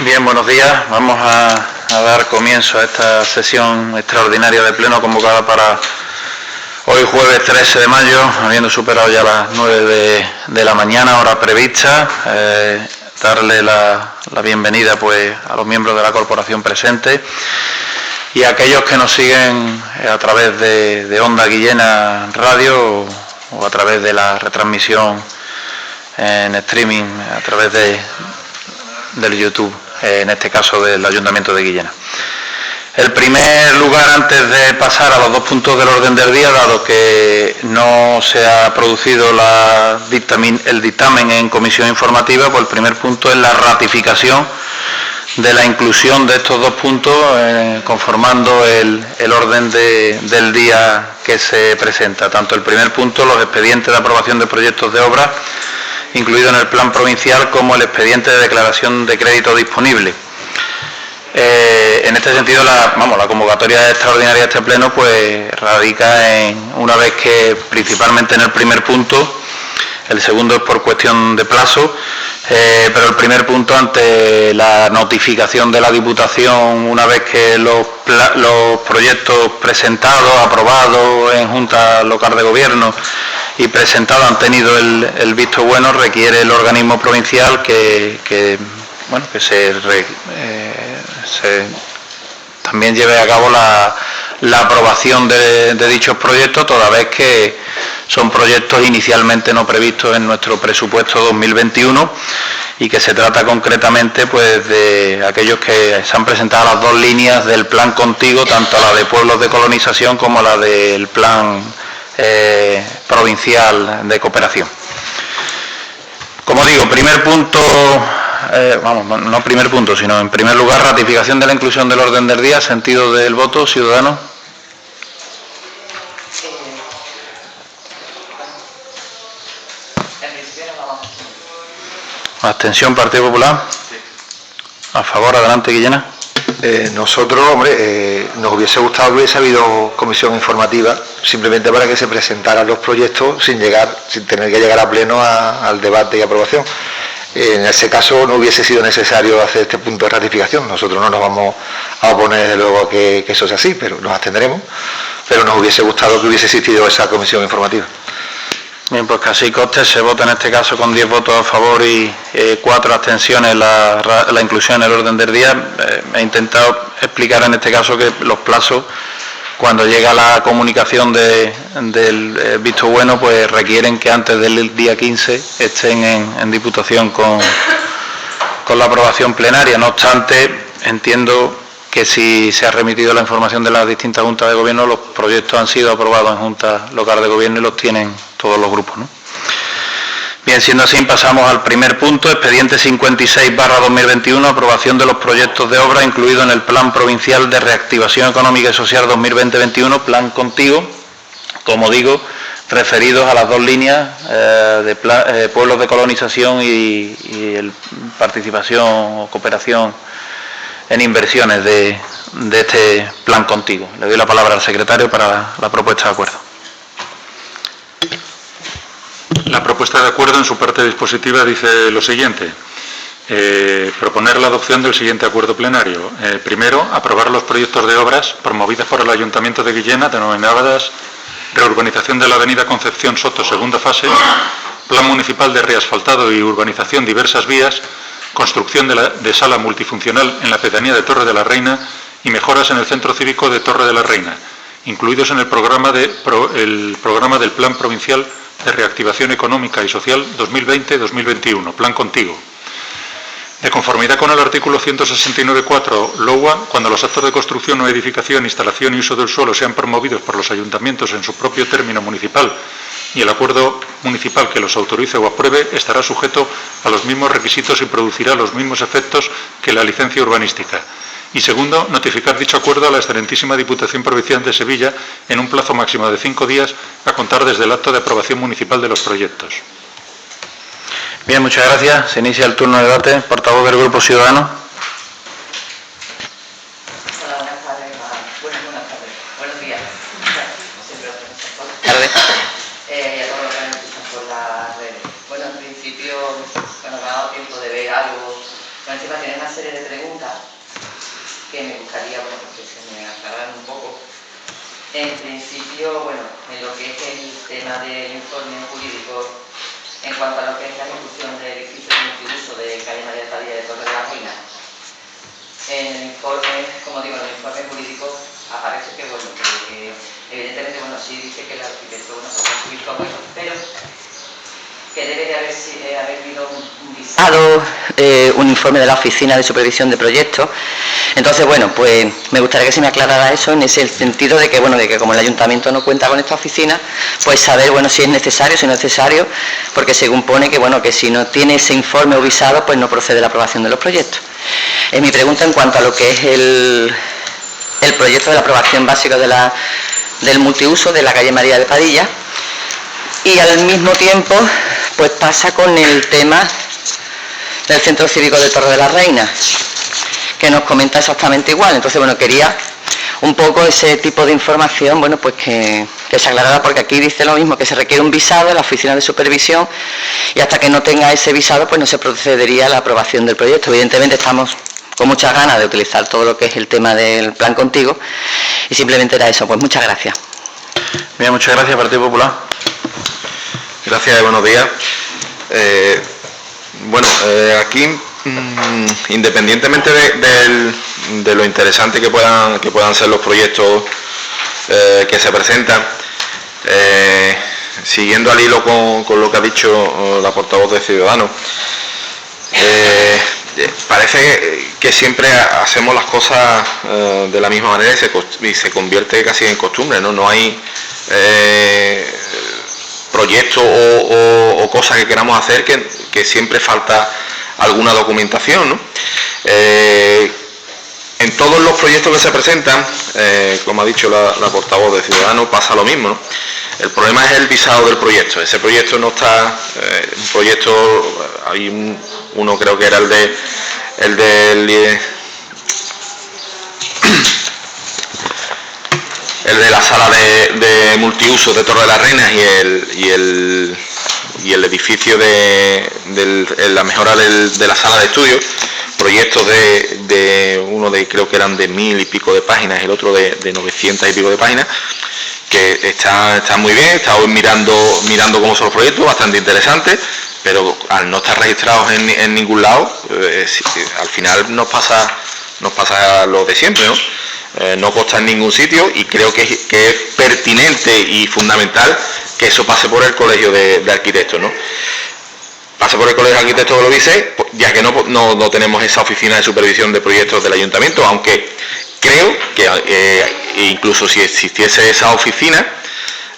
Bien, buenos días. Vamos a dar comienzo a esta sesión extraordinaria de pleno convocada para hoy jueves 13 de mayo, habiendo superado ya las 9 de la mañana, hora prevista. Darle la bienvenida pues a los miembros de la corporación presentes y a aquellos que nos siguen a través de Onda Guillena Radio o a través de la retransmisión en streaming a través del YouTube, en este caso del Ayuntamiento de Guillena. El primer lugar, antes de pasar a los dos puntos del orden del día, dado que no se ha producido el dictamen en comisión informativa, pues el primer punto es la ratificación de la inclusión de estos dos puntos, conformando el orden del día que se presenta. Tanto el primer punto, los expedientes de aprobación de proyectos de obra, incluido en el plan provincial, como el expediente de declaración de crédito disponible. En este sentido, la convocatoria extraordinaria de este pleno pues radica en, una vez que principalmente en el primer punto, el segundo es por cuestión de plazo, pero el primer punto, ante la notificación de la Diputación, una vez que los proyectos presentados, aprobados en Junta Local de Gobierno y presentados han tenido el visto bueno, requiere el organismo provincial que también lleve a cabo la aprobación de dichos proyectos, toda vez que son proyectos inicialmente no previstos en nuestro presupuesto 2021 y que se trata concretamente pues de aquellos que se han presentado las dos líneas del plan Contigo, tanto la de pueblos de colonización como la del plan provincial de cooperación. Como digo, primer punto, no primer punto, sino en primer lugar, ratificación de la inclusión del orden del día. Sentido del voto, ciudadano. Abstención, Partido Popular. A favor, adelante, Guillena. Nosotros, nos hubiese gustado que hubiese habido comisión informativa, simplemente para que se presentaran los proyectos sin tener que llegar a pleno al debate y aprobación. En ese caso no hubiese sido necesario hacer este punto de ratificación. Nosotros no nos vamos a oponer desde luego a que eso sea así, pero nos abstendremos. Pero nos hubiese gustado que hubiese existido esa comisión informativa. Bien, pues que así conste, se vota en este caso con 10 votos a favor y 4 abstenciones la inclusión en el orden del día. He intentado explicar en este caso que los plazos, cuando llega la comunicación del visto bueno, pues requieren que antes del día 15 estén en Diputación con la aprobación plenaria. No obstante, entiendo que si se ha remitido la información de las distintas juntas de gobierno, los proyectos han sido aprobados en Junta Local de Gobierno y los tienen todos los grupos, ¿no? Bien, siendo así, pasamos al primer punto, expediente 56/2021, aprobación de los proyectos de obra incluidos en el Plan Provincial de Reactivación Económica y Social 2020-21, Plan Contigo, como digo, referidos a las dos líneas de pueblos de colonización y participación o cooperación en inversiones de este Plan Contigo. Le doy la palabra al secretario para la propuesta de acuerdo. La propuesta de acuerdo, en su parte dispositiva, dice lo siguiente. Proponer la adopción del siguiente acuerdo plenario. Primero, aprobar los proyectos de obras promovidas por el Ayuntamiento de Guillena, denominadas reurbanización de la avenida Concepción Soto, segunda fase, plan municipal de reasfaltado y urbanización diversas vías, construcción de sala multifuncional en la pedanía de Torre de la Reina y mejoras en el centro cívico de Torre de la Reina, incluidos en el programa del Plan Provincial de Reactivación Económica y Social 2020-2021, Plan Contigo. De conformidad con el artículo 169.4 LOUA, cuando los actos de construcción o edificación, instalación y uso del suelo sean promovidos por los ayuntamientos en su propio término municipal y el acuerdo municipal que los autorice o apruebe estará sujeto a los mismos requisitos y producirá los mismos efectos que la licencia urbanística. Y segundo, notificar dicho acuerdo a la excelentísima Diputación Provincial de Sevilla en un plazo máximo de 5 días a contar desde el acto de aprobación municipal de los proyectos. Bien, muchas gracias. Se inicia el turno de debate. Portavoz del Grupo Ciudadano. Hola, buenas tardes. Buenos días. Buenas tardes. Y a todos los que nos escuchan por las redes. Bueno, en principio, me ha dado tiempo de ver algo encima tiene una serie de preguntas que me gustaría, bueno, que se me aclararan un poco. En principio, bueno, en lo que es el tema del informe jurídico en cuanto a lo que es la ejecución del edificio multiuso de calle María Padilla de Torre de la Reina, en el informe, como digo, en el informe jurídico aparece que, bueno, que evidentemente, bueno, sí dice que el arquitecto, bueno, pues ha visto, bueno, pero que debe de haber habido un visado, un informe de la Oficina de Supervisión de Proyectos. Entonces, bueno, pues me gustaría que se me aclarara eso en ese sentido de que, bueno, de que como el Ayuntamiento no cuenta con esta oficina, pues saber, bueno, si es necesario, si no es necesario, porque según pone que, bueno, que si no tiene ese informe o visado, pues no procede la aprobación de los proyectos. Mi pregunta en cuanto a lo que es el proyecto de la aprobación básica del multiuso de la calle María de Padilla, y al mismo tiempo pues pasa con el tema del Centro Cívico de Torre de la Reina, que nos comenta exactamente igual. Entonces, bueno, quería un poco ese tipo de información, bueno, pues que se aclarara, porque aquí dice lo mismo, que se requiere un visado en la Oficina de Supervisión, y hasta que no tenga ese visado pues no se procedería a la aprobación del proyecto. Evidentemente estamos con muchas ganas de utilizar todo lo que es el tema del plan contigo, y simplemente era eso. Pues muchas gracias. Bien, muchas gracias, Partido Popular. Gracias y buenos días. Aquí, independientemente de lo interesante que puedan ser los proyectos que se presentan, siguiendo al hilo con lo que ha dicho la portavoz de Ciudadanos, parece que siempre hacemos las cosas de la misma manera y se convierte casi en costumbre, ¿no? No hay proyectos o cosas que queramos hacer que siempre falta alguna documentación, ¿no? En todos los proyectos que se presentan, como ha dicho la portavoz de Ciudadanos, pasa lo mismo, ¿no? El problema es el visado del proyecto. Ese proyecto no está, un proyecto, hay uno creo que era el de la sala de multiuso de Torre de las Reinas y el edificio de la mejora de la sala de estudios, proyectos de uno de creo que eran de 1000 y pico de páginas y el otro de 900 y pico de páginas, que está muy bien. He estado mirando cómo son los proyectos, bastante interesantes, pero al no estar registrados en ningún lado, al final nos pasa lo de siempre, ¿no? No consta en ningún sitio, y creo que es pertinente y fundamental que eso pase por el Colegio de Arquitectos, ¿no? Pase por el Colegio de Arquitectos de Lovice, ya que no tenemos esa oficina de supervisión de proyectos del Ayuntamiento, aunque creo que incluso si existiese esa oficina,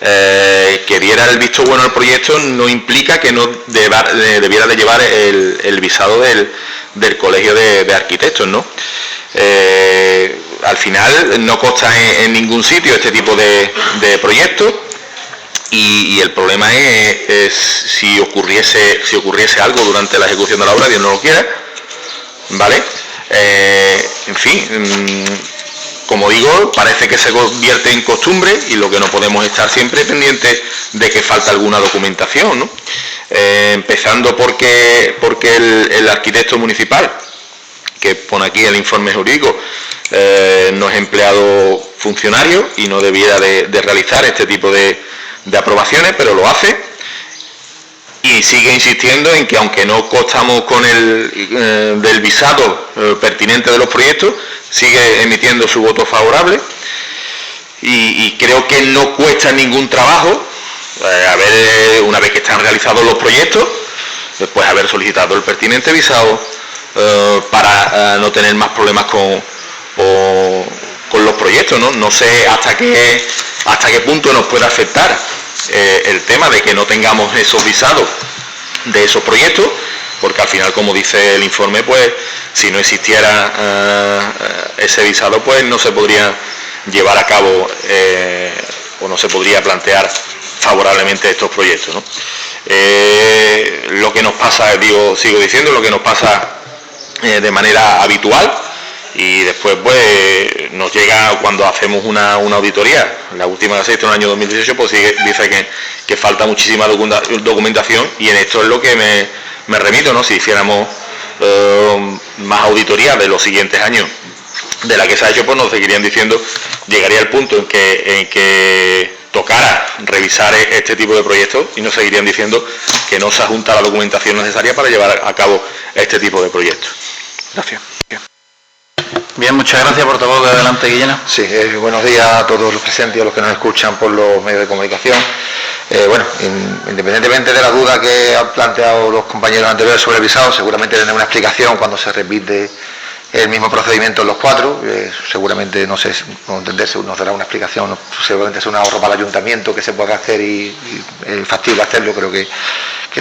que diera el visto bueno al proyecto, no implica que no debiera de llevar el visado del Colegio de Arquitectos, ¿no? Al final no consta en ningún sitio este tipo de proyectos, y el problema es si ocurriese algo durante la ejecución de la obra, Dios no lo quiera, ¿vale? En fin, como digo, parece que se convierte en costumbre, y lo que no podemos estar siempre pendientes de que falta alguna documentación, ¿no? Empezando porque el arquitecto municipal, que pone aquí el informe jurídico, no es empleado funcionario y no debiera de realizar este tipo de aprobaciones, pero lo hace, y sigue insistiendo en que aunque no constamos con del visado pertinente de los proyectos, sigue emitiendo su voto favorable, y creo que no cuesta ningún trabajo una vez que están realizados los proyectos, pues haber solicitado el pertinente visado para no tener más problemas con los proyectos, ¿no? No sé hasta qué punto nos puede afectar el tema de que no tengamos esos visados de esos proyectos, porque al final, como dice el informe, pues si no existiera ese visado, pues no se podría llevar a cabo o no se podría plantear favorablemente estos proyectos, ¿no? Lo que nos pasa, sigo diciendo, lo que nos pasa de manera habitual, y después pues nos llega cuando hacemos una auditoría, la última que se hizo en el año 2018, pues dice que falta muchísima documentación, y en esto es lo que me remito, ¿no? Si hiciéramos más auditoría de los siguientes años de la que se ha hecho, pues nos seguirían diciendo, llegaría el punto en que tocara revisar este tipo de proyectos y nos seguirían diciendo que no se adjunta la documentación necesaria para llevar a cabo este tipo de proyectos. Gracias. Bien, muchas gracias, portavoz. Adelante, Guillena. Sí, buenos días a todos los presentes y a los que nos escuchan por los medios de comunicación. Independientemente de la duda que han planteado los compañeros anteriores sobre el visado, seguramente tendrá una explicación cuando se repite el mismo procedimiento en los cuatro. Seguramente, no sé, no entenderse, nos dará una explicación, seguramente es un ahorro para el ayuntamiento que se pueda hacer y factible hacerlo, creo que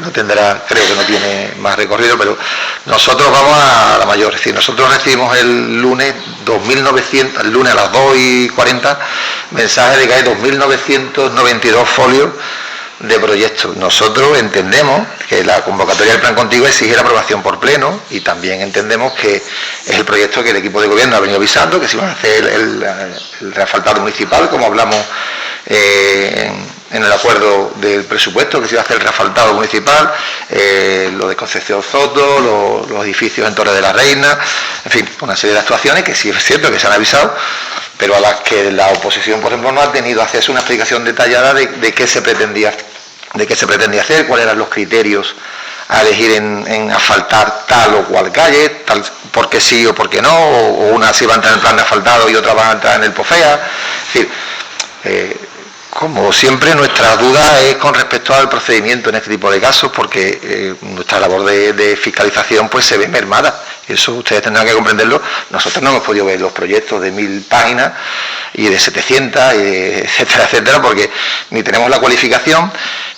no tendrá, creo que no tiene más recorrido, pero nosotros vamos a la mayor. Es decir, nosotros recibimos el lunes 2.900, el lunes a las 2:40, mensaje de que hay 2.992 folios de proyectos. Nosotros entendemos que la convocatoria del plan contigo exige la aprobación por pleno y también entendemos que es el proyecto que el equipo de gobierno ha venido avisando, que se iba a hacer el reasfaltado municipal, como hablamos en el acuerdo del presupuesto, que se iba a hacer el reasfaltado municipal, lo de Concepción Soto, los edificios en Torre de la Reina, en fin, una serie de actuaciones que sí es cierto que se han avisado, pero a las que la oposición, por ejemplo, no ha tenido acceso a una explicación detallada de qué se pretendía hacer, cuáles eran los criterios a elegir en asfaltar tal o cual calle, tal, por qué sí o por qué no, o una sí va a entrar en el plan de asfaltado y otra va a entrar en el POFEA. Es decir, como siempre, nuestra duda es con respecto al procedimiento en este tipo de casos, porque nuestra labor de fiscalización pues se ve mermada. Eso ustedes tendrán que comprenderlo. Nosotros no hemos podido ver los proyectos de 1000 páginas y de 700, etcétera, etcétera, porque ni tenemos la cualificación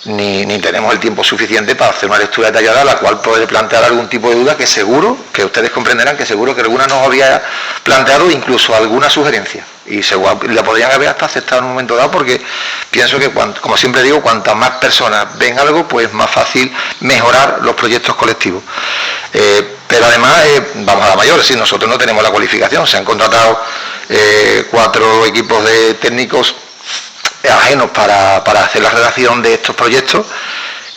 ni tenemos el tiempo suficiente para hacer una lectura detallada, la cual puede plantear algún tipo de duda que seguro que ustedes comprenderán, que seguro que alguna nos había planteado, incluso alguna sugerencia, y la podrían haber hasta aceptado en un momento dado, porque pienso que, como siempre digo, cuantas más personas ven algo, pues más fácil mejorar los proyectos colectivos. Pero además, vamos a la mayor, si nosotros no tenemos la cualificación, se han contratado 4 equipos de técnicos ajenos para hacer la redacción de estos proyectos,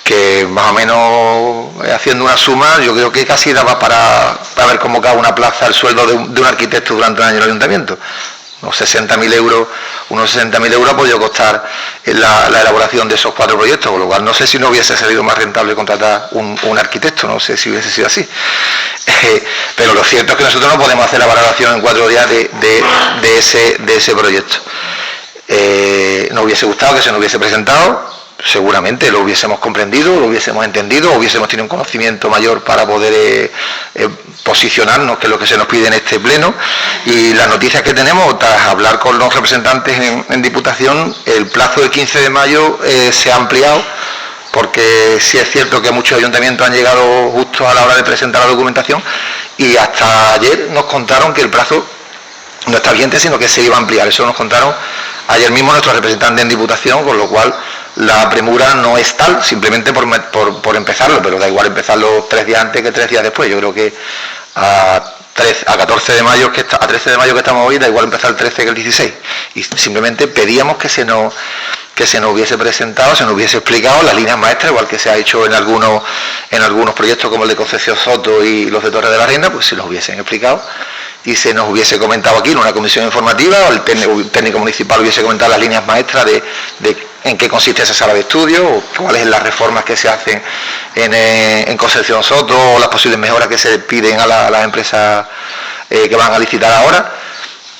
que más o menos, haciendo una suma, yo creo que casi daba para haber convocado una plaza al sueldo de un arquitecto durante un año en el ayuntamiento. Unos 60.000 euros ha podido costar la elaboración de esos 4 proyectos, con lo cual no sé si no hubiese salido más rentable contratar un arquitecto, no sé si hubiese sido así. Pero lo cierto es que nosotros no podemos hacer la valoración en 4 días de ese proyecto. Nos hubiese gustado que se nos hubiese presentado, seguramente lo hubiésemos comprendido, lo hubiésemos entendido, hubiésemos tenido un conocimiento mayor para poder posicionarnos, que es lo que se nos pide en este pleno. Y las noticias que tenemos, tras hablar con los representantes en Diputación, el plazo del 15 de mayo se ha ampliado, porque sí es cierto que muchos ayuntamientos han llegado justo a la hora de presentar la documentación, y hasta ayer nos contaron que el plazo no está vigente, sino que se iba a ampliar. Eso nos contaron ayer mismo nuestros representantes en Diputación, con lo cual la premura no es tal, simplemente por empezarlo, pero da igual empezarlo 3 días antes que 3 días después. Yo creo que a 13 de mayo que estamos hoy, da igual empezar el 13 que el 16. Y simplemente pedíamos que se nos hubiese presentado, se nos hubiese explicado las líneas maestras, igual que se ha hecho en algunos proyectos como el de Concepción Soto y los de Torre de la Reina, pues se los hubiesen explicado y se nos hubiese comentado aquí en una comisión informativa, o el técnico municipal hubiese comentado las líneas maestras de en qué consiste esa sala de estudio, o cuáles son las reformas que se hacen en Concepción Soto, o las posibles mejoras que se piden a las empresas que van a licitar ahora.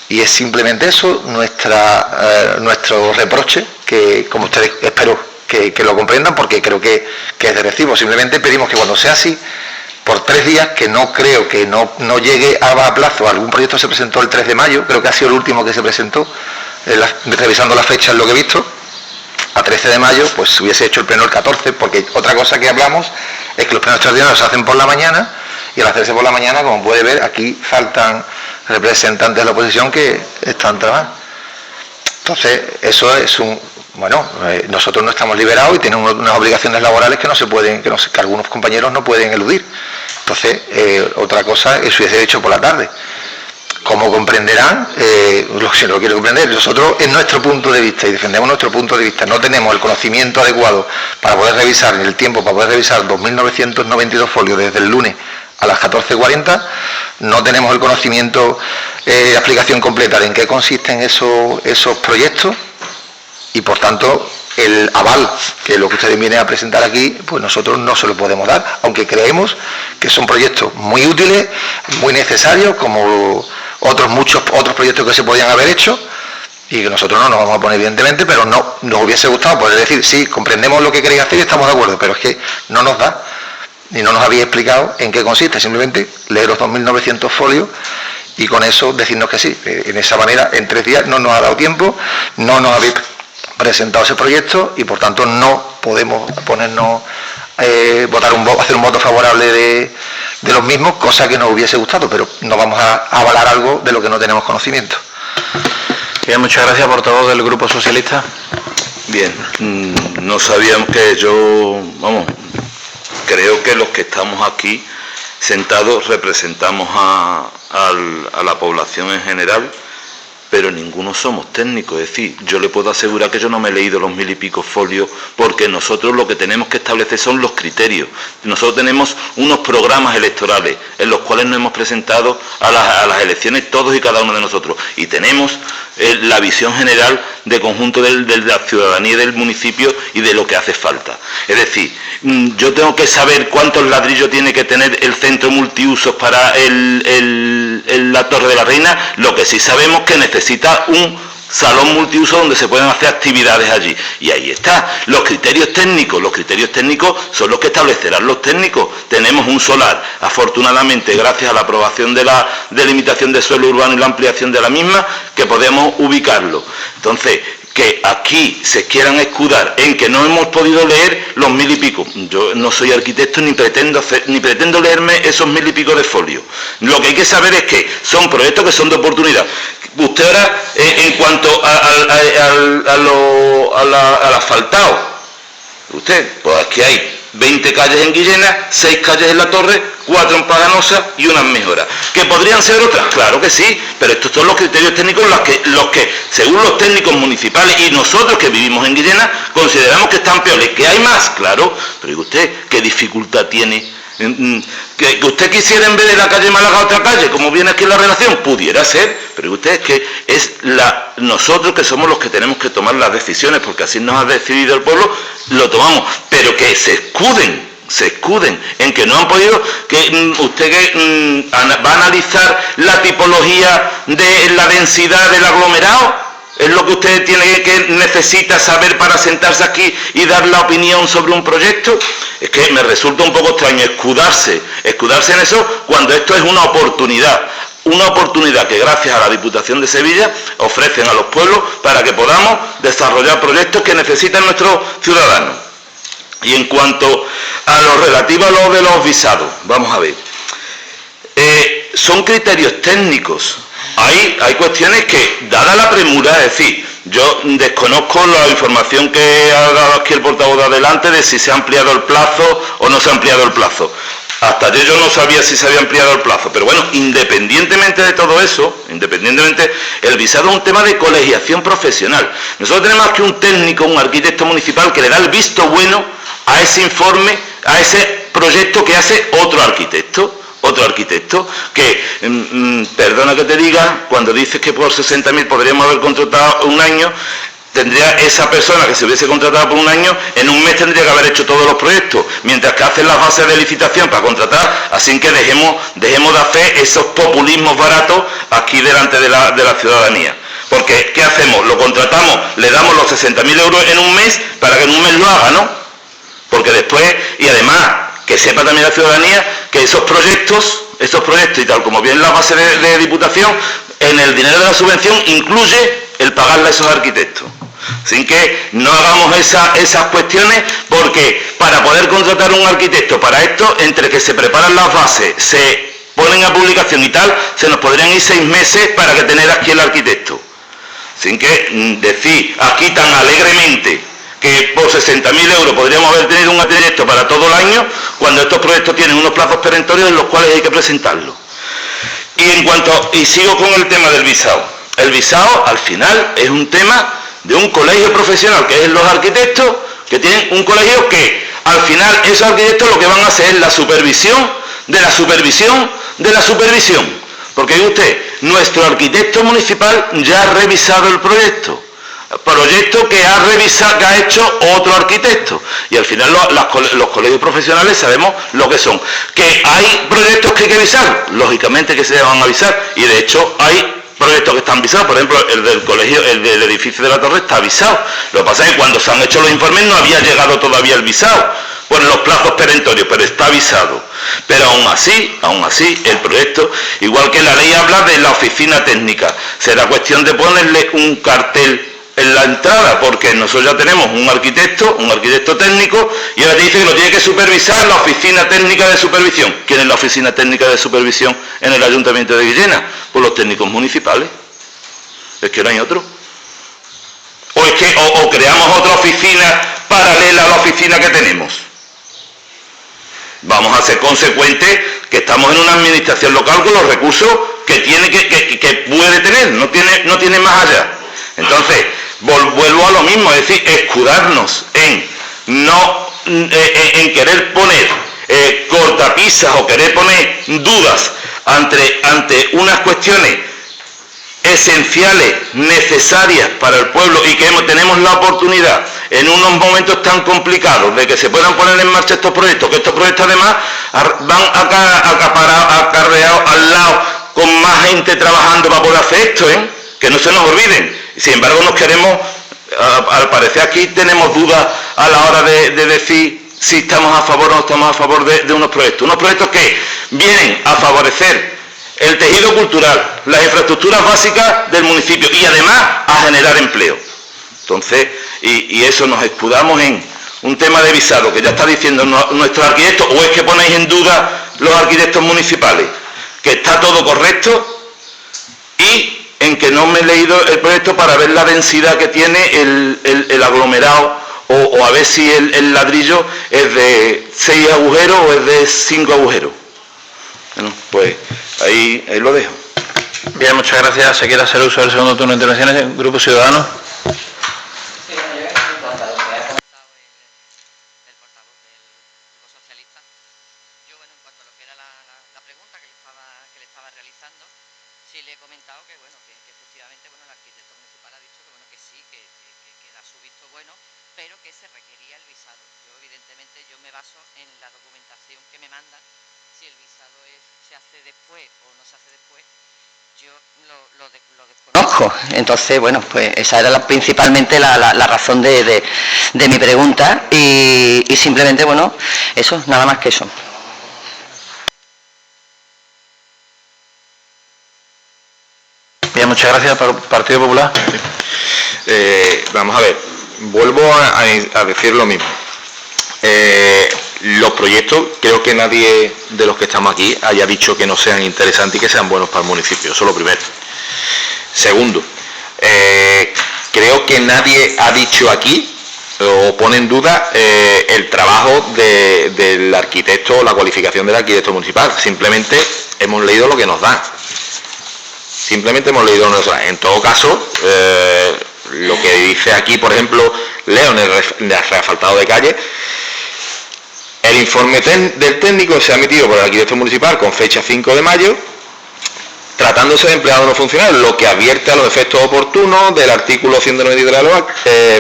Y es simplemente eso nuestro reproche, que como ustedes espero que lo comprendan, porque creo que es de recibo. Simplemente pedimos que cuando sea así, por 3 días, que no creo que no llegue a plazo. Algún proyecto se presentó el 3 de mayo, creo que ha sido el último que se presentó, revisando las fechas lo que he visto. A 13 de mayo, pues se hubiese hecho el pleno el 14, porque otra cosa que hablamos es que los plenos extraordinarios se hacen por la mañana, y al hacerse por la mañana, como puede ver, aquí faltan representantes de la oposición que están trabajando. Entonces, eso es nosotros no estamos liberados y tenemos unas obligaciones laborales que algunos compañeros no pueden eludir. Entonces, otra cosa es si hubiese hecho por la tarde. Como comprenderán, si no lo quiero comprender, nosotros, en nuestro punto de vista, y defendemos nuestro punto de vista, no tenemos el conocimiento adecuado para poder revisar, ni el tiempo para poder revisar 2.992 folios desde el lunes a las 14:40, no tenemos el conocimiento, la explicación completa de en qué consisten esos proyectos y por tanto el aval, que es lo que ustedes vienen a presentar aquí, pues nosotros no se lo podemos dar, aunque creemos que son proyectos muy útiles, muy necesarios, como muchos otros proyectos que se podían haber hecho, y que nosotros no nos vamos a poner evidentemente, pero no nos hubiese gustado poder decir, sí, comprendemos lo que queréis hacer y estamos de acuerdo, pero es que no nos da, y no nos habéis explicado en qué consiste, simplemente leer los 2.900 folios y con eso decirnos que sí. En esa manera, en 3 días no nos ha dado tiempo, no nos habéis presentado ese proyecto y por tanto no podemos ponernos hacer un voto favorable de los mismos, cosa que nos hubiese gustado, pero no vamos a avalar algo de lo que no tenemos conocimiento. Bien, muchas gracias, portavoz del Grupo Socialista. Bien, no sabíamos que creo que los que estamos aquí sentados representamos a la población en general, pero ninguno somos técnicos. Es decir, yo le puedo asegurar que yo no me he leído los 1000 y pico folios, porque nosotros lo que tenemos que establecer son los criterios. Nosotros tenemos unos programas electorales en los cuales nos hemos presentado a las elecciones todos y cada uno de nosotros, y tenemos la visión general de conjunto de la ciudadanía del municipio y de lo que hace falta. Es decir, yo tengo que saber cuántos ladrillos tiene que tener el centro multiusos para la Torre de la Reina. Lo que sí sabemos que necesita un salón multiuso donde se pueden hacer actividades allí. Y ahí está. Los criterios técnicos son los que establecerán los técnicos. Tenemos un solar, afortunadamente, gracias a la aprobación de la delimitación de suelo urbano y la ampliación de la misma, que podemos ubicarlo. Entonces, que aquí se quieran escudar en que no hemos podido leer los 1000 y pico. Yo no soy arquitecto ni pretendo leerme esos 1000 y pico de folios. Lo que hay que saber es que son proyectos que son de oportunidad. Usted ahora, en cuanto al asfaltado, pues aquí hay 20 calles en Guillena, 6 calles en La Torre, 4 en Paganosa y unas mejoras. ¿Que podrían ser otras? Claro que sí, pero estos son los criterios técnicos los que según los técnicos municipales y nosotros que vivimos en Guillena, consideramos que están peores. ¿Que hay más? Claro, pero ¿y usted qué dificultad tiene? ¿Que usted quisiera en vez de la calle Málaga otra calle, como viene aquí en la relación? Pudiera ser, pero usted es que es nosotros que somos los que tenemos que tomar las decisiones, porque así nos ha decidido el pueblo, lo tomamos, pero que se escuden en que no han podido, que usted va a analizar la tipología de la densidad del aglomerado. Es lo que usted necesita saber para sentarse aquí y dar la opinión sobre un proyecto. Es que me resulta un poco extraño escudarse en eso cuando esto es una oportunidad que gracias a la Diputación de Sevilla ofrecen a los pueblos para que podamos desarrollar proyectos que necesitan nuestros ciudadanos. Y en cuanto a lo relativo a lo de los visados, vamos a ver, son criterios técnicos. Hay cuestiones que, dada la premura, es decir, yo desconozco la información que ha dado aquí el portavoz de adelante de si se ha ampliado el plazo o no se ha ampliado el plazo. Hasta ayer yo no sabía si se había ampliado el plazo, pero bueno, independientemente de todo eso, el visado es un tema de colegiación profesional. Nosotros tenemos aquí un técnico, un arquitecto municipal que le da el visto bueno a ese informe, a ese proyecto que hace otro arquitecto que, perdona que te diga, cuando dices que por 60.000 podríamos haber contratado un año, tendría esa persona que se hubiese contratado por un año, en un mes tendría que haber hecho todos los proyectos, mientras que hacen las bases de licitación para contratar, así que dejemos de hacer esos populismos baratos aquí delante de la ciudadanía. Porque, ¿qué hacemos? Lo contratamos, le damos los 60.000 euros en un mes para que en un mes lo haga, ¿no? Porque después, y además, que sepa también la ciudadanía que esos proyectos y tal como viene la base de Diputación, en el dinero de la subvención incluye el pagarle a esos arquitectos. Sin que no hagamos esas cuestiones, porque para poder contratar un arquitecto para esto, entre que se preparan las bases, se ponen a publicación y tal, se nos podrían ir 6 meses para que tener aquí el arquitecto. Sin que decir aquí tan alegremente que por 60.000 euros podríamos haber tenido un proyecto para todo el año, cuando estos proyectos tienen unos plazos perentorios en los cuales hay que presentarlos. Y sigo con el tema del visado. El visado, al final, es un tema de un colegio profesional, que es los arquitectos, que tienen un colegio que, al final, esos arquitectos lo que van a hacer es la supervisión de la supervisión de la supervisión. Porque dice usted, nuestro arquitecto municipal ya ha revisado el proyecto que ha revisado, que ha hecho otro arquitecto, y al final los colegios profesionales sabemos lo que son. Que hay proyectos que hay que avisar, lógicamente que se van a avisar, y de hecho hay proyectos que están visados. Por ejemplo, el del colegio, el del edificio de la Torre está visado. Lo que pasa es que cuando se han hecho los informes no había llegado todavía el visado por los plazos perentorios, pero está avisado. Pero aún así, el proyecto, igual que la ley habla de la oficina técnica, será cuestión de ponerle un cartel en la entrada, porque nosotros ya tenemos un arquitecto técnico, y ahora te dice que lo tiene que supervisar la oficina técnica de supervisión. ¿Quién es la oficina técnica de supervisión en el Ayuntamiento de Villena? Pues los técnicos municipales. Es que no hay otro. O es que o creamos otra oficina paralela a la oficina que tenemos. Vamos a ser consecuentes, que estamos en una administración local con los recursos que tiene, que puede tener, no tiene más allá. Entonces, vuelvo a lo mismo, es decir, escudarnos en querer poner cortapisas o querer poner dudas ante unas cuestiones esenciales, necesarias para el pueblo, y que tenemos la oportunidad en unos momentos tan complicados de que se puedan poner en marcha estos proyectos, que estos proyectos además van acarreados al lado con más gente trabajando para poder hacer esto, que no se nos olviden. Sin embargo, nos queremos, al parecer aquí tenemos dudas a la hora de decir si estamos a favor o no estamos a favor de unos proyectos que vienen a favorecer el tejido cultural, las infraestructuras básicas del municipio, y además a generar empleo. Entonces, y eso, nos escudamos en un tema de visado, que ya está diciendo nuestro arquitecto, o es que ponéis en duda los arquitectos municipales, que está todo correcto, y en que no me he leído el proyecto para ver la densidad que tiene el aglomerado, o a ver si el ladrillo es de 6 agujeros o es de 5 agujeros. Bueno, pues ahí lo dejo. Bien, muchas gracias. ¿Se quiere hacer uso del segundo turno de intervenciones? Grupo Ciudadanos. Sí, bueno, yo en cuanto a lo que ha comentado el portavoz del Grupo Socialista, yo, bueno, en cuanto a lo que era la pregunta que le estaba realizando, sí le he comentado que, bueno, que efectivamente, bueno, el arquitecto municipal ha dicho que, bueno, que sí, que da su visto bueno, pero que se requería el visado. Yo, evidentemente, me baso en la documentación que me mandan. Si el visado se hace después o no se hace después, yo lo desconozco. Entonces, bueno, pues esa era principalmente la razón de mi pregunta, y simplemente, bueno, eso, nada más que eso. Bien, muchas gracias. Partido Popular. Vamos a ver, vuelvo a decir lo mismo. Los proyectos, creo que nadie de los que estamos aquí haya dicho que no sean interesantes y que sean buenos para el municipio. Eso es lo primero. Segundo, creo que nadie ha dicho aquí o pone en duda el trabajo del arquitecto o la cualificación del arquitecto municipal. Simplemente hemos leído lo que nos dan. En todo caso, lo que dice aquí, por ejemplo, leo en el reasfaltado de calle, el informe del técnico se ha emitido por el arquitecto municipal con fecha 5 de mayo, tratándose de empleados no funcionarios, lo que advierte a los efectos oportunos del artículo 193 de la LOA,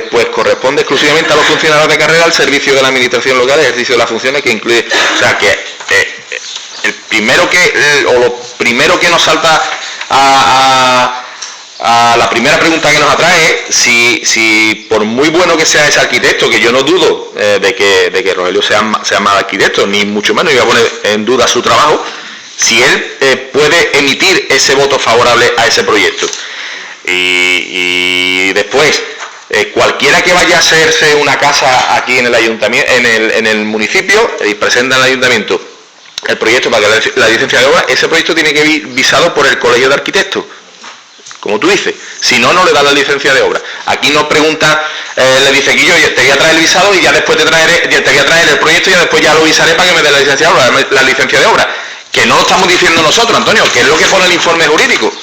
pues corresponde exclusivamente a los funcionarios de carrera al servicio de la administración local, ejercicio de las funciones que incluye, o sea que lo primero que nos salta a la primera pregunta que nos atrae es si por muy bueno que sea ese arquitecto, que yo no dudo de que Rogelio sea mal arquitecto, ni mucho menos iba a poner en duda su trabajo, si él puede emitir ese voto favorable a ese proyecto. Y después, cualquiera que vaya a hacerse una casa aquí en el ayuntamiento, en el municipio, y presenta en el ayuntamiento el proyecto para que la licencia de obra, ese proyecto tiene que ir visado por el colegio de arquitectos, como tú dices, si no, no le dan la licencia de obra. Aquí nos pregunta, le dice que yo te voy a traer el visado y ya después te voy a traer el proyecto y ya después ya lo visaré para que me dé la licencia de obra, que no lo estamos diciendo nosotros, Antonio, que es lo que pone el informe jurídico,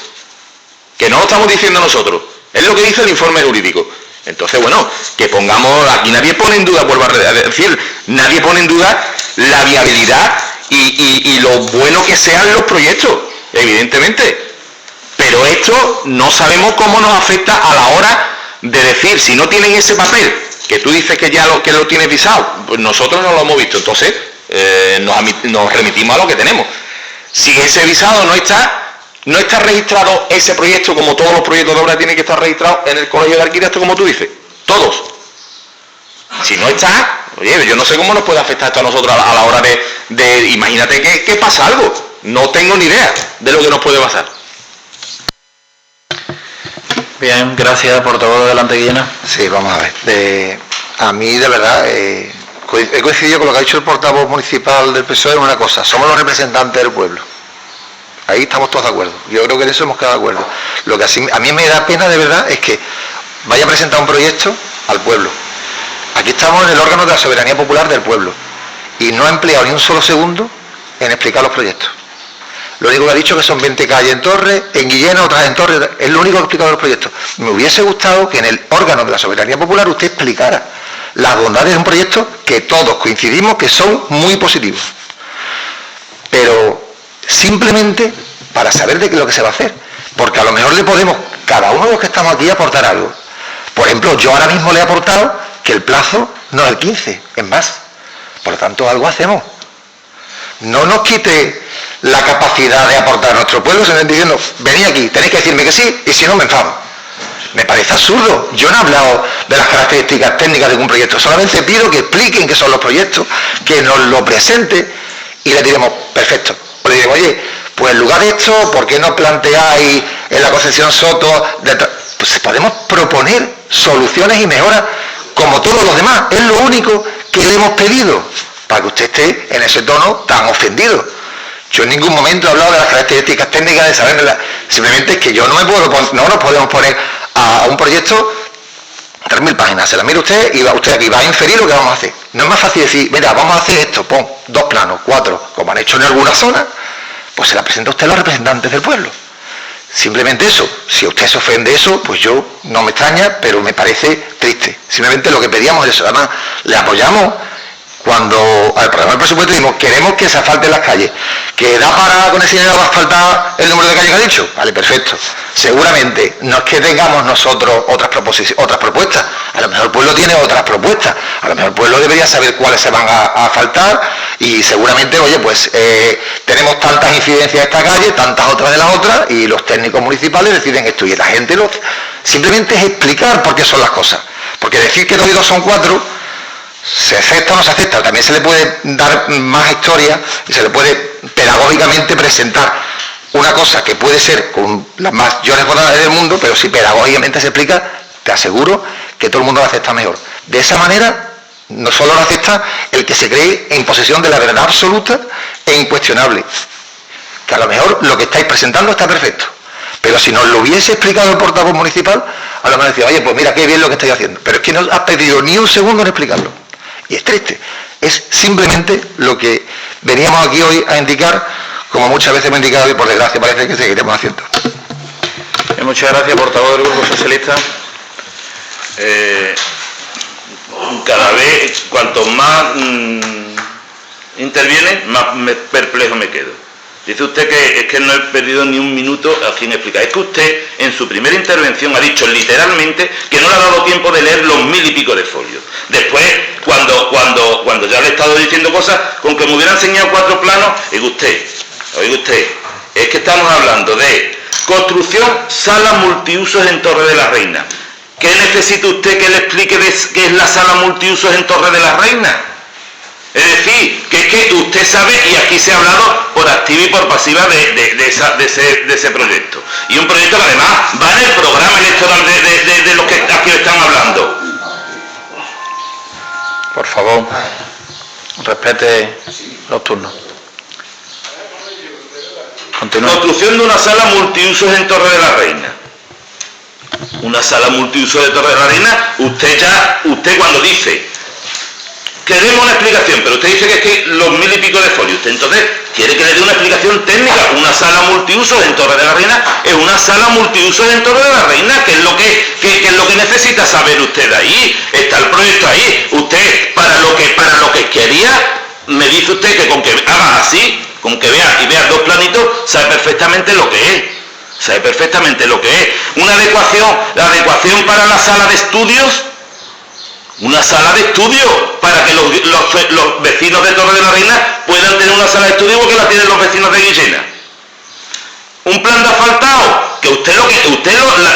que no lo estamos diciendo nosotros, es lo que dice el informe jurídico. Entonces, bueno, que pongamos, aquí nadie pone en duda, vuelvo a decir, nadie pone en duda la viabilidad y lo bueno que sean los proyectos, evidentemente. Pero esto no sabemos cómo nos afecta a la hora de decir, si no tienen ese papel, que tú dices que ya lo tienes visado, pues nosotros no lo hemos visto, entonces nos remitimos a lo que tenemos. Si ese visado no está registrado ese proyecto, como todos los proyectos de obra tienen que estar registrados en el Colegio de Arquitectos, como tú dices, todos. Si no está, oye, yo no sé cómo nos puede afectar esto a nosotros a la hora de imagínate que pasa algo. No tengo ni idea de lo que nos puede pasar. Bien, gracias, portavoz de la Antequillana. Sí, vamos a ver. A mí, de verdad, he coincidido con lo que ha dicho el portavoz municipal del PSOE en una cosa: somos los representantes del pueblo. Ahí estamos todos de acuerdo. Yo creo que en eso hemos quedado de acuerdo. Lo que a mí me da pena, de verdad, es que vaya a presentar un proyecto al pueblo. Aquí estamos en el órgano de la soberanía popular del pueblo y no ha empleado ni un solo segundo en explicar los proyectos. Lo único que ha dicho es que son 20 calles en Torres, en Guillena, otras en Torres, es lo único que ha explicado los proyectos. Me hubiese gustado que en el órgano de la soberanía popular usted explicara las bondades de un proyecto que todos coincidimos que son muy positivos. Pero simplemente para saber de qué es lo que se va a hacer. Porque a lo mejor le podemos, cada uno de los que estamos aquí, aportar algo. Por ejemplo, yo ahora mismo le he aportado que el plazo no es el 15, es más. Por lo tanto, algo hacemos. No nos quite la capacidad de aportar a nuestro pueblo, se nos diciendo, venid aquí, tenéis que decirme que sí, y si no me enfado. Me parece absurdo. Yo no he hablado de las características técnicas de un proyecto, solamente pido que expliquen qué son los proyectos, que nos lo presenten y le diremos, perfecto. O le diremos, oye, pues en lugar de esto, ¿por qué no planteáis en la concesión Soto? Pues podemos proponer soluciones y mejoras como todos los demás. Es lo único que le hemos pedido, para que usted esté en ese tono tan ofendido. Yo en ningún momento he hablado de las características técnicas de saberlas. Simplemente es que yo no nos podemos poner a un proyecto 3.000 páginas. Se la mira usted y va usted aquí, va a inferir lo que vamos a hacer. No es más fácil decir, mira, vamos a hacer esto, pon 2 planos, 4, como han hecho en alguna zona, pues se la presenta usted a los representantes del pueblo. Simplemente eso. Si a usted se ofende eso, pues yo no me extraña, pero me parece triste. Simplemente lo que pedíamos es eso. Además, le apoyamos cuando al programa del presupuesto dijimos, queremos que se asfalten las calles. ¿Que da para con ese dinero asfaltar el número de calles que ha dicho? Vale, perfecto. Seguramente no es que tengamos nosotros otras propuestas. A lo mejor el pueblo tiene otras propuestas. A lo mejor el pueblo debería saber cuáles se van a asfaltar y seguramente, oye, pues tenemos tantas incidencias de esta calle, tantas otras de las otras, y los técnicos municipales deciden esto. Y la gente simplemente es explicar por qué son las cosas. Porque decir que 2 y 2 son 4... se acepta o no se acepta, también se le puede dar más historia y se le puede pedagógicamente presentar una cosa que puede ser con las mayores bondades del mundo, pero si pedagógicamente se explica, te aseguro que todo el mundo lo acepta mejor. De esa manera, no solo lo acepta el que se cree en posesión de la verdad absoluta e incuestionable, que a lo mejor lo que estáis presentando está perfecto, pero si nos lo hubiese explicado el portavoz municipal, a lo mejor decía, oye, pues mira qué bien lo que estáis haciendo, pero es que no has pedido ni un segundo en explicarlo. Y es triste. Es simplemente lo que veníamos aquí hoy a indicar, como muchas veces hemos indicado y por desgracia parece que seguiremos haciendo. Muchas gracias, portavoz del Grupo Socialista. Cada vez, cuanto más interviene, más perplejo me quedo. Dice usted que es que no he perdido ni un minuto a quien explicar. Es que usted en su primera intervención ha dicho literalmente que no le ha dado tiempo de leer los 1000 y pico de folios. Después, cuando ya le he estado diciendo cosas, con que me hubiera enseñado 4 planos, oiga usted, es que estamos hablando de construcción sala multiusos en Torre de la Reina. ¿Qué necesita usted que le explique qué es la sala multiusos en Torre de la Reina? Es decir, que es que usted sabe, y aquí se ha hablado por activa y por pasiva de ese proyecto. Y un proyecto que además va en el programa electoral de los que aquí están hablando. Por favor, respete los turnos. Continúe. Construcción de una sala multiusos en Torre de la Reina. Una sala multiusos de Torre de la Reina, usted cuando dice... queremos una explicación, pero usted dice que es que los 1000 y pico de folios. Usted entonces quiere que le dé una explicación técnica. Una sala multiusos en Torre de la Reina es una sala multiusos en Torre de la Reina. ¿Qué es lo que necesita saber usted ahí? Está el proyecto ahí. Usted, para lo que quería, me dice usted que con que hagas así, con que veas y veas dos planitos, sabe perfectamente lo que es. Sabe perfectamente lo que es. Una adecuación, la adecuación para la sala de estudios, una sala de estudios para que los vecinos de Torre de la Reina puedan tener una sala de estudios porque la tienen los vecinos de Guillena. Un plan de asfaltado, que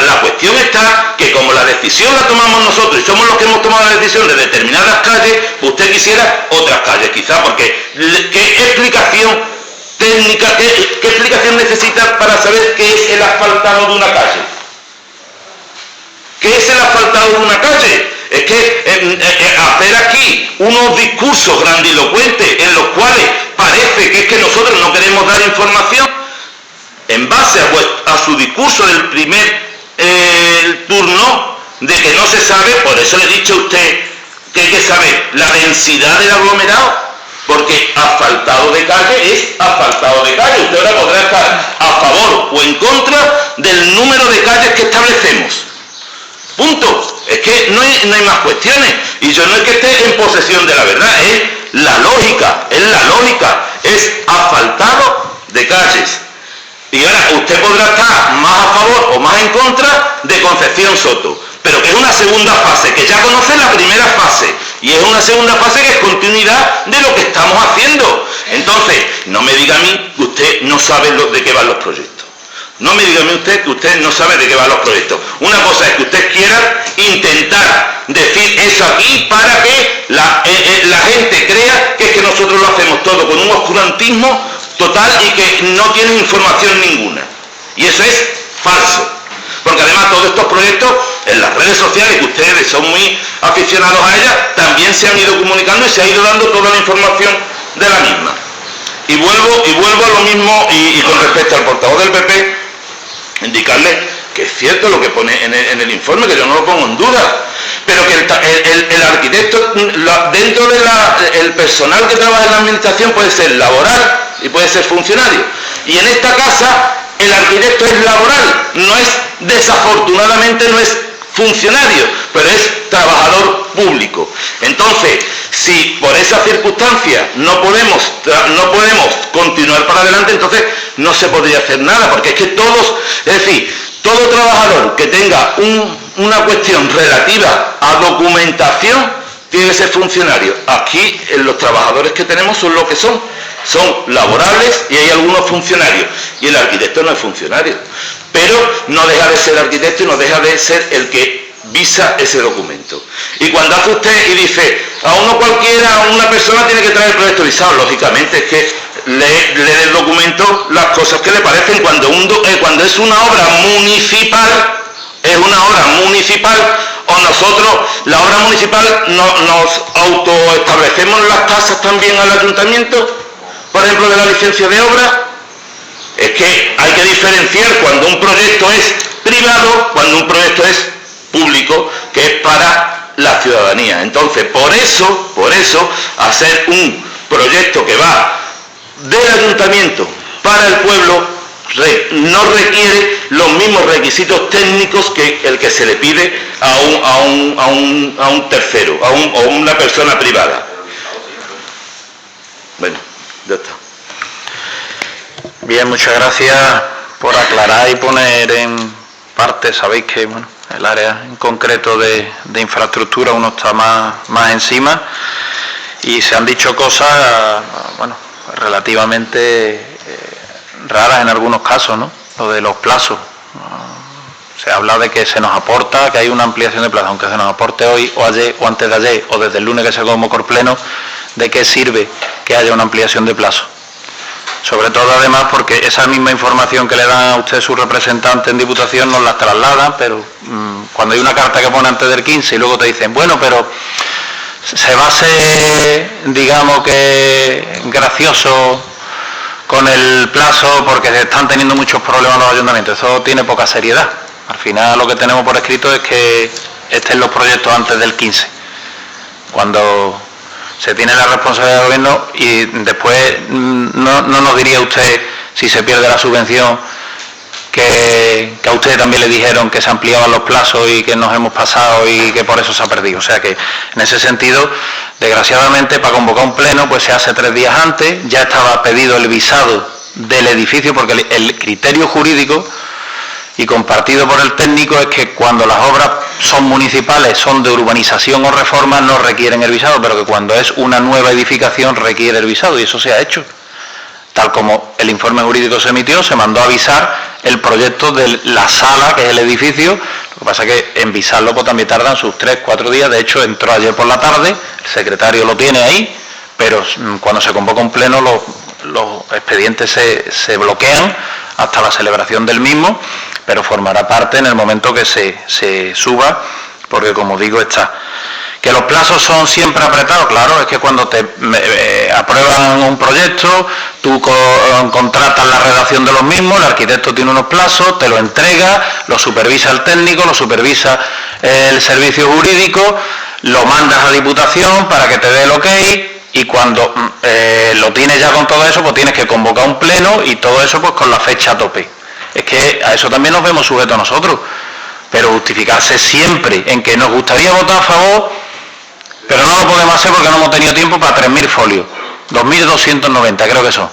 la cuestión está que como la decisión la tomamos nosotros y somos los que hemos tomado la decisión de determinadas calles, usted quisiera otras calles quizá, porque ¿qué explicación técnica, qué explicación necesita para saber qué es el asfaltado de una calle? ¿Qué es el asfaltado de una calle? Es que hacer aquí unos discursos grandilocuentes en los cuales parece que es que nosotros no queremos dar información en base a su discurso del primer turno de que no se sabe, por eso le he dicho a usted que hay que saber la densidad del aglomerado, porque asfaltado de calle es asfaltado de calle. Usted ahora podrá estar a favor o en contra del número de calles que establecemos. Punto. Es que no hay más cuestiones. Y yo no es que esté en posesión de la verdad, es la lógica, es asfaltado de calles. Y ahora usted podrá estar más a favor o más en contra de Concepción Soto, pero que es una segunda fase, que ya conoce la primera fase, y es una segunda fase que es continuidad de lo que estamos haciendo. Entonces, no me diga a mí que usted no sabe de qué van los proyectos. No me diga a mí usted que usted no sabe de qué van los proyectos. Una cosa es que usted quiera intentar decir eso aquí para que la gente crea que es que nosotros lo hacemos todo con un oscurantismo total y que no tienen información ninguna. Y eso es falso. Porque además todos estos proyectos en las redes sociales, que ustedes son muy aficionados a ellas, también se han ido comunicando y se ha ido dando toda la información de la misma. Y vuelvo a lo mismo y con respecto al portavoz del PP, indicarle que es cierto lo que pone en el informe, que yo no lo pongo en duda, pero que el arquitecto, dentro del personal que trabaja en la administración puede ser laboral y puede ser funcionario. Y en esta casa el arquitecto es laboral, desafortunadamente no es funcionario, pero es trabajador público. Entonces, si por esa circunstancia no podemos continuar para adelante, entonces no se podría hacer nada, porque es que todo trabajador que tenga una cuestión relativa a documentación tiene que ser funcionario. Aquí los trabajadores que tenemos son lo que son laborables y hay algunos funcionarios, y el arquitecto no es funcionario, pero no deja de ser arquitecto y no deja de ser el que visa ese documento. Y cuando hace usted y dice a uno cualquiera, a una persona tiene que traer el proyecto visado, lógicamente es que lee el documento las cosas que le parecen. Cuando es una obra municipal, o nosotros, la obra municipal, nos autoestablecemos las tasas también al ayuntamiento, por ejemplo, de la licencia de obra. Es que hay que diferenciar cuando un proyecto es privado, cuando un proyecto es público, que es para la ciudadanía. Entonces, por eso, hacer un proyecto que va del ayuntamiento para el pueblo no requiere los mismos requisitos técnicos que el que se le pide a un tercero, a una persona privada. Bueno, ya está. Bien, muchas gracias por aclarar y poner en parte. Sabéis que el área en concreto de infraestructura uno está más encima, y se han dicho cosas relativamente raras en algunos casos, ¿no? Lo de los plazos. Se habla de que se nos aporta, que hay una ampliación de plazo, aunque se nos aporte hoy o ayer o antes de ayer o desde el lunes que se convocó el pleno. ¿De qué sirve que haya una ampliación de plazo? Sobre todo además porque esa misma información que le dan a usted sus representantes en Diputación nos la trasladan, pero cuando hay una carta que pone antes del 15 y luego te dicen, bueno, pero se va a ser, digamos que gracioso con el plazo porque se están teniendo muchos problemas los ayuntamientos. Eso tiene poca seriedad. Al final lo que tenemos por escrito es que estén los proyectos antes del 15, cuando se tiene la responsabilidad del gobierno, y después no nos diría usted si se pierde la subvención que a ustedes también le dijeron que se ampliaban los plazos y que nos hemos pasado y que por eso se ha perdido. O sea que en ese sentido, desgraciadamente, para convocar un pleno pues se hace 3 días antes, ya estaba pedido el visado del edificio, porque el criterio jurídico y compartido por el técnico es que cuando las obras son municipales, son de urbanización o reforma, no requieren el visado, pero que cuando es una nueva edificación requiere el visado, y eso se ha hecho. Tal como el informe jurídico se emitió, se mandó a visar el proyecto de la sala, que es el edificio. Lo que pasa es que en visarlo pues también tardan sus 3-4 días. De hecho, entró ayer por la tarde, el secretario lo tiene ahí, pero cuando se convoca un pleno los expedientes se bloquean hasta la celebración del mismo, pero formará parte en el momento que se suba, porque como digo, está. Que los plazos son siempre apretados, claro, es que cuando te aprueban un proyecto, tú contratas la redacción de los mismos, el arquitecto tiene unos plazos, te lo entrega, lo supervisa el técnico, lo supervisa el servicio jurídico, lo mandas a Diputación para que te dé el ok, y cuando lo tienes ya con todo eso, pues tienes que convocar un pleno y todo eso pues con la fecha a tope. Es que a eso también nos vemos sujetos nosotros, pero justificarse siempre en que nos gustaría votar a favor, pero no lo podemos hacer porque no hemos tenido tiempo para 3.000 folios, 2.290 creo que son.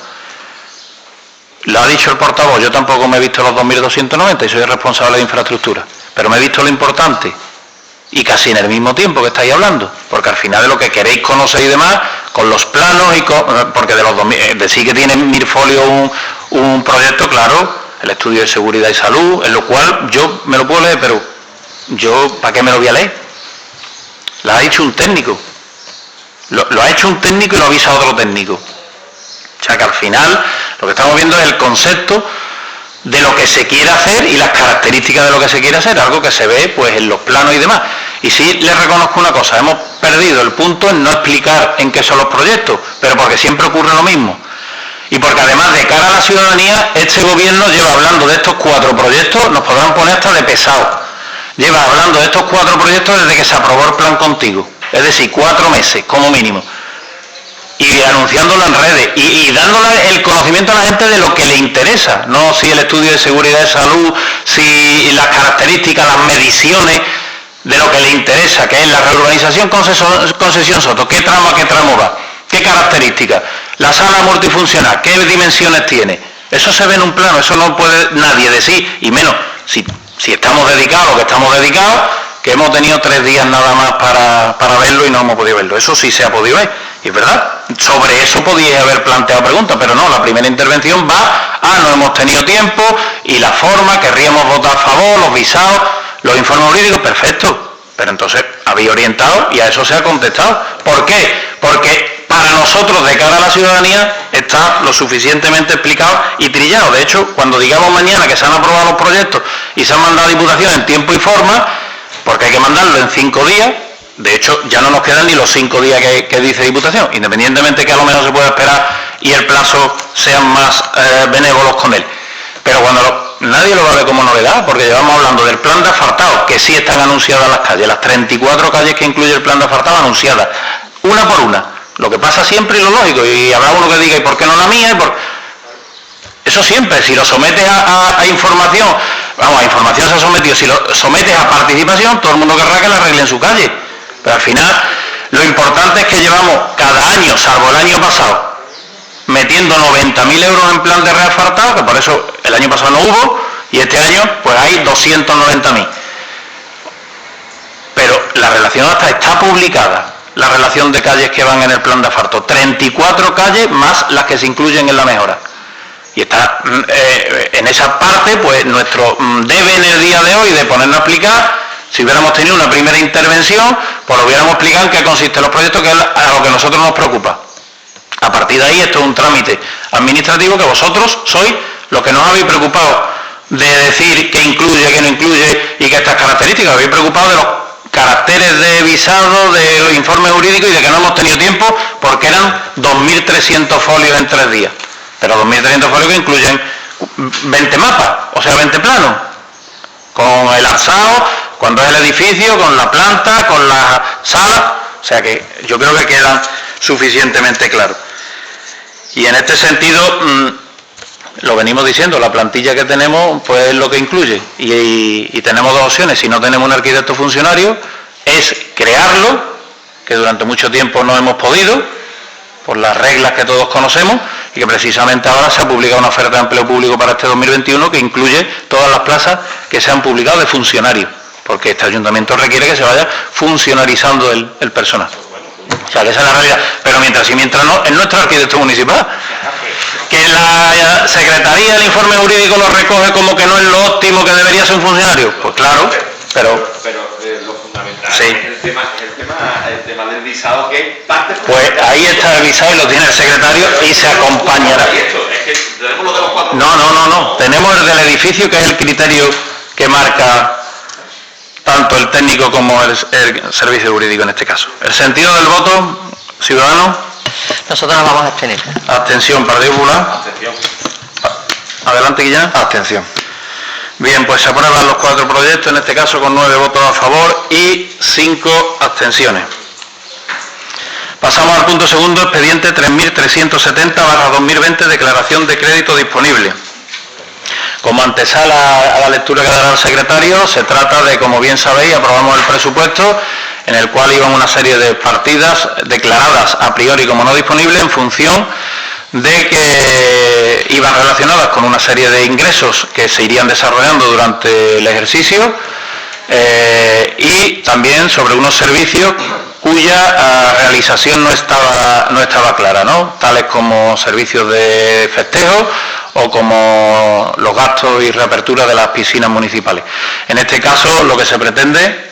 Lo ha dicho el portavoz, yo tampoco me he visto los 2.290 y soy el responsable de infraestructura, pero me he visto lo importante y casi en el mismo tiempo que estáis hablando, porque al final de lo que queréis conocer y demás, con los planos y porque de los 2.000, decir que tiene 1.000 folios un proyecto, claro, el estudio de seguridad y salud, en lo cual yo me lo puedo leer, pero yo ¿para qué me lo voy a leer? Lo ha hecho un técnico, lo ha hecho un técnico y lo ha avisado otro técnico. O sea que al final lo que estamos viendo es el concepto de lo que se quiere hacer y las características de lo que se quiere hacer, algo que se ve pues en los planos y demás. Y sí les reconozco una cosa, hemos perdido el punto en no explicar en qué son los proyectos, pero porque siempre ocurre lo mismo. Y porque además de cara a la ciudadanía, este gobierno lleva hablando de estos 4 proyectos, nos podrán poner hasta de pesado. Lleva hablando de estos 4 proyectos desde que se aprobó el plan contigo, es decir, 4 meses como mínimo, y anunciándolo en redes y dándole el conocimiento a la gente de lo que le interesa, no si el estudio de seguridad y salud, si las características, las mediciones de lo que le interesa, que es la reurbanización concesión Soto, qué tramo va, qué características, la sala multifuncional, qué dimensiones tiene. Eso se ve en un plano, eso no puede nadie decir, y menos si estamos dedicados, que estamos dedicados, que hemos tenido 3 días nada más para verlo y no hemos podido verlo. Eso sí se ha podido ver, y es verdad. Sobre eso podíais haber planteado preguntas, pero no, la primera intervención va a no hemos tenido tiempo y la forma, querríamos votar a favor, los visados, los informes jurídicos, perfecto. Pero entonces habéis orientado y a eso se ha contestado. ¿Por qué? Porque para nosotros, de cara a la ciudadanía, está lo suficientemente explicado y trillado. De hecho, cuando digamos mañana que se han aprobado los proyectos y se han mandado a Diputación en tiempo y forma, porque hay que mandarlo en 5 días, de hecho ya no nos quedan ni los 5 días que dice Diputación, independientemente que a lo menos se pueda esperar y el plazo sean más benévolos con él. Pero cuando nadie lo va a ver como novedad, porque llevamos hablando del plan de asfaltado, que sí están anunciadas las calles, las 34 calles que incluye el plan de asfaltado anunciadas, una por una. Lo que pasa siempre y lo lógico, y habrá uno que diga, ¿y por qué no la mía? Eso siempre, si lo sometes a información, vamos, a información se ha sometido, si lo sometes a participación, todo el mundo querrá que la arregle en su calle. Pero al final, lo importante es que llevamos cada año, salvo el año pasado, metiendo 90.000 euros en plan de reasfaltado, que por eso el año pasado no hubo, y este año pues hay 290.000. Pero la relación hasta está publicada, la relación de calles que van en el plan de asfalto, 34 calles más las que se incluyen en la mejora. Y está en esa parte, pues nuestro debe en el día de hoy de ponernos a explicar, si hubiéramos tenido una primera intervención, pues lo hubiéramos explicado en qué consisten los proyectos, que es a lo que a nosotros nos preocupa. A partir de ahí, esto es un trámite administrativo que vosotros sois los que nos habéis preocupado de decir qué incluye, qué no incluye y qué estas características. Habéis preocupado de los caracteres de visado, de los informes jurídicos y de que no hemos tenido tiempo porque eran 2.300 folios en 3 días. Pero 2.300 folios que incluyen 20 mapas, o sea, 20 planos, con el alzado, cuando es el edificio, con la planta, con la sala, o sea que yo creo que quedan suficientemente claros. Y en este sentido, lo venimos diciendo, la plantilla que tenemos pues es lo que incluye y tenemos dos opciones. Si no tenemos un arquitecto funcionario, es crearlo, que durante mucho tiempo no hemos podido, por las reglas que todos conocemos, y que precisamente ahora se ha publicado una oferta de empleo público para este 2021 que incluye todas las plazas que se han publicado de funcionarios, porque este ayuntamiento requiere que se vaya funcionarizando el personal. O sea, que esa es la realidad. Pero mientras no, es nuestro arquitecto municipal. Que la Secretaría, el informe jurídico lo recoge como que no es lo óptimo que debería ser un funcionario. Pues claro, pero lo fundamental sí. es el tema del visado, que es parte. Pues ahí está el visado y lo tiene el secretario y se acompañará. No. Tenemos el del edificio, que es el criterio que marca tanto el técnico como el servicio jurídico en este caso. El sentido del voto, ciudadano. Nosotros nos vamos a abstener. Abstención, Partido Popular. Abstención. Adelante, Guillán. Abstención. Bien, pues se aprueban los 4 proyectos, en este caso con 9 votos a favor y 5 abstenciones. Pasamos al punto segundo, expediente 3370/2020, declaración de crédito disponible. Como antesala a la lectura que dará el secretario, se trata de, como bien sabéis, aprobamos el presupuesto, en el cual iban una serie de partidas declaradas a priori como no disponibles en función de que iban relacionadas con una serie de ingresos que se irían desarrollando durante el ejercicio y también sobre unos servicios cuya realización no estaba clara, ¿no? Tales como servicios de festejo o como los gastos y reapertura de las piscinas municipales. En este caso, lo que se pretende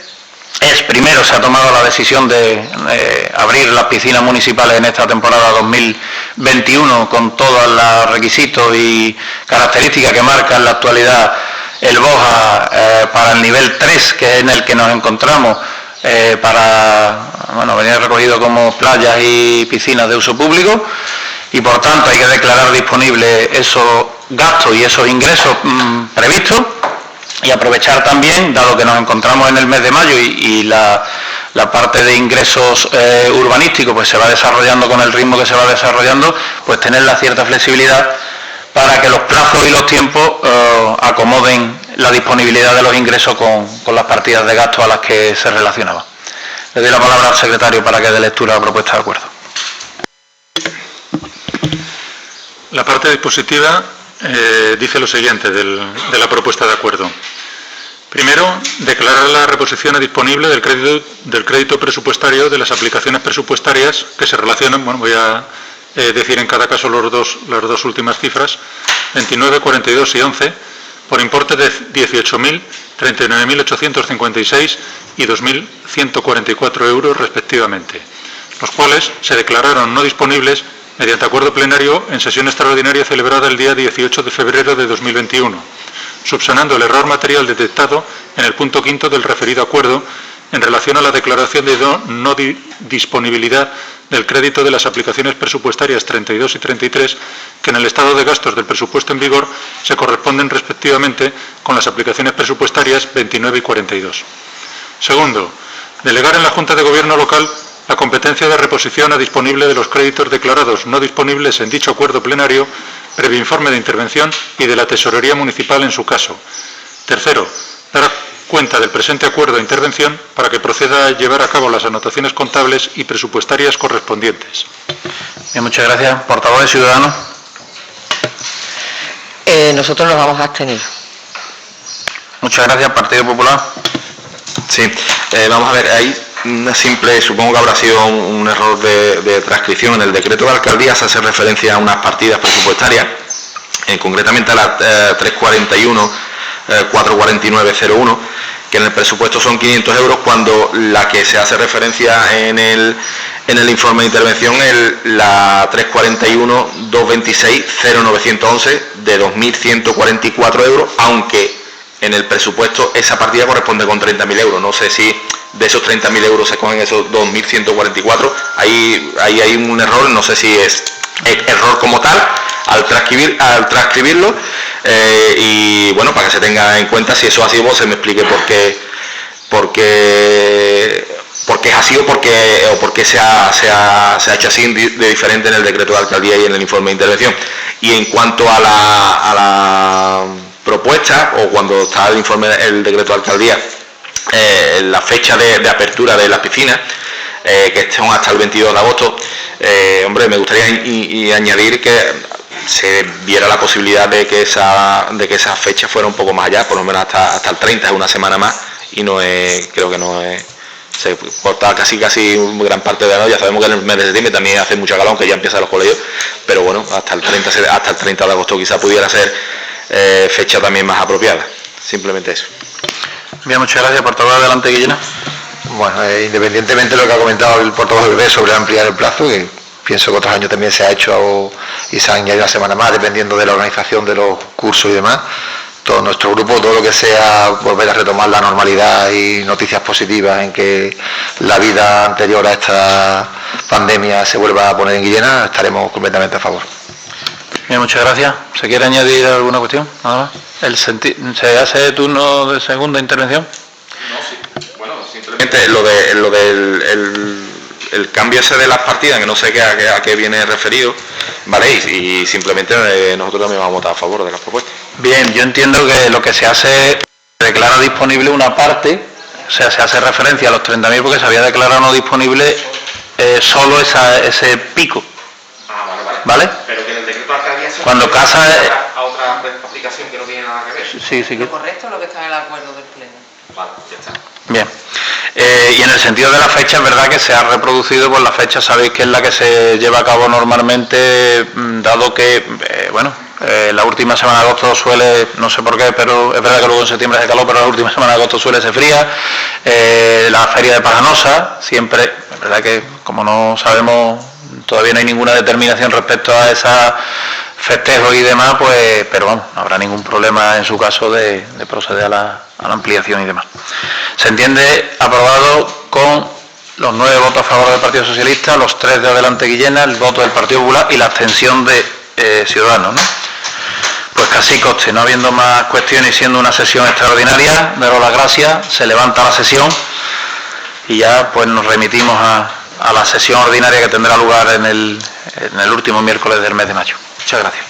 es, primero, se ha tomado la decisión de abrir las piscinas municipales en esta temporada 2021 con todos los requisitos y características que marca en la actualidad el BOJA para el nivel 3, que es en el que nos encontramos, venir recogido como playas y piscinas de uso público, y por tanto hay que declarar disponibles esos gastos y esos ingresos previstos. Y aprovechar también, dado que nos encontramos en el mes de mayo y la parte de ingresos urbanísticos pues se va desarrollando con el ritmo que se va desarrollando, pues tener la cierta flexibilidad para que los plazos y los tiempos acomoden la disponibilidad de los ingresos con las partidas de gasto a las que se relacionaban. Le doy la palabra al secretario para que dé lectura a la propuesta de acuerdo. La parte dispositiva dice lo siguiente de la propuesta de acuerdo. Primero, declarar la reposición disponible del crédito presupuestario de las aplicaciones presupuestarias que se relacionan, voy a decir en cada caso las dos últimas cifras, 29, 42 y 11, por importe de 18.000, 39.856 y 2.144 euros respectivamente, los cuales se declararon no disponibles mediante acuerdo plenario en sesión extraordinaria celebrada el día 18 de febrero de 2021, subsanando el error material detectado en el punto 5 del referido acuerdo en relación a la declaración de no disponibilidad del crédito de las aplicaciones presupuestarias 32 y 33, que en el estado de gastos del presupuesto en vigor se corresponden respectivamente con las aplicaciones presupuestarias 29 y 42. Segundo, delegar en la Junta de Gobierno local la competencia de reposición a disponible de los créditos declarados no disponibles en dicho acuerdo plenario, previo informe de intervención y de la Tesorería Municipal en su caso. Tercero, dar cuenta del presente acuerdo de intervención para que proceda a llevar a cabo las anotaciones contables y presupuestarias correspondientes. Bien, muchas gracias. Portavoz de Ciudadanos. Nosotros nos vamos a abstener. Muchas gracias. Partido Popular. Sí, vamos a ver, ahí una simple, supongo que habrá sido un error de transcripción. En el decreto de alcaldía se hace referencia a unas partidas presupuestarias, concretamente a la 341, 44901, que en el presupuesto son 500 euros, cuando la que se hace referencia en el informe de intervención es la 341, 226, 0911 de 2.144 euros, aunque en el presupuesto esa partida corresponde con 30.000 euros. No sé si de esos 30.000 euros se cogen esos 2.144. Ahí hay un error, no sé si es error como tal al transcribirlo, y bueno, para que se tenga en cuenta, si eso ha sido, se me explique por qué porque es así o porque se ha hecho así de diferente en el decreto de alcaldía y en el informe de intervención. Y en cuanto a la propuesta, o cuando está el decreto de alcaldía, la fecha de apertura de las piscinas, que son hasta el 22 de agosto, hombre, me gustaría añadir que se viera la posibilidad de que esa fecha fuera un poco más allá, por lo menos hasta el 30, es una semana más, y no es, creo que no es, se corta casi gran parte de verano. Ya sabemos que en el mes de septiembre también hace mucha calor, aunque ya empiezan los colegios, pero bueno, hasta el 30 de agosto quizá pudiera ser fecha también más apropiada, simplemente eso. Bien, muchas gracias. Portavoz, adelante, Guillena. Bueno, independientemente de lo que ha comentado el portavoz del PP sobre ampliar el plazo, que pienso que otros años también se ha hecho y se ha añadido una semana más, dependiendo de la organización de los cursos y demás, todo nuestro grupo, todo lo que sea volver a retomar la normalidad y noticias positivas en que la vida anterior a esta pandemia se vuelva a poner en Guillena, estaremos completamente a favor. Bien, muchas gracias. ¿Se quiere añadir alguna cuestión? Nada más. ¿Se hace turno de segunda intervención? No, sí. Bueno, simplemente lo del el cambio ese de las partidas, que no sé a qué viene referido, ¿vale? Y simplemente nosotros también vamos a votar a favor de las propuestas. Bien, yo entiendo que lo que se hace es declarar disponible una parte, o sea, se hace referencia a los 30.000 porque se había declarado no disponible solo ese pico. ¿Vale? Pero que en el decreto de alcaldía cuando casa a otra aplicación que no tiene nada que ver. Sí. Lo correcto es lo que está en el acuerdo del Pleno. Vale, ya está. Bien. Y en el sentido de la fecha, es verdad que se ha reproducido por la fecha, sabéis que es la que se lleva a cabo normalmente, dado que, la última semana de agosto suele, no sé por qué, pero es verdad que luego en septiembre hace calor, pero la última semana de agosto suele ser fría. La feria de Paganosa, siempre, es verdad que como no sabemos, todavía no hay ninguna determinación respecto a esa festejos y demás, pues, pero vamos, no habrá ningún problema en su caso de proceder a la ampliación y demás. Se entiende aprobado con los 9 votos a favor del Partido Socialista, los 3 de Adelante Guillena, el voto del Partido Popular y la abstención de Ciudadanos, ¿no? Pues casi coste, no habiendo más cuestiones y siendo una sesión extraordinaria, daros las gracias, se levanta la sesión y ya pues nos remitimos a la sesión ordinaria que tendrá lugar en el último miércoles del mes de mayo. Muchas gracias.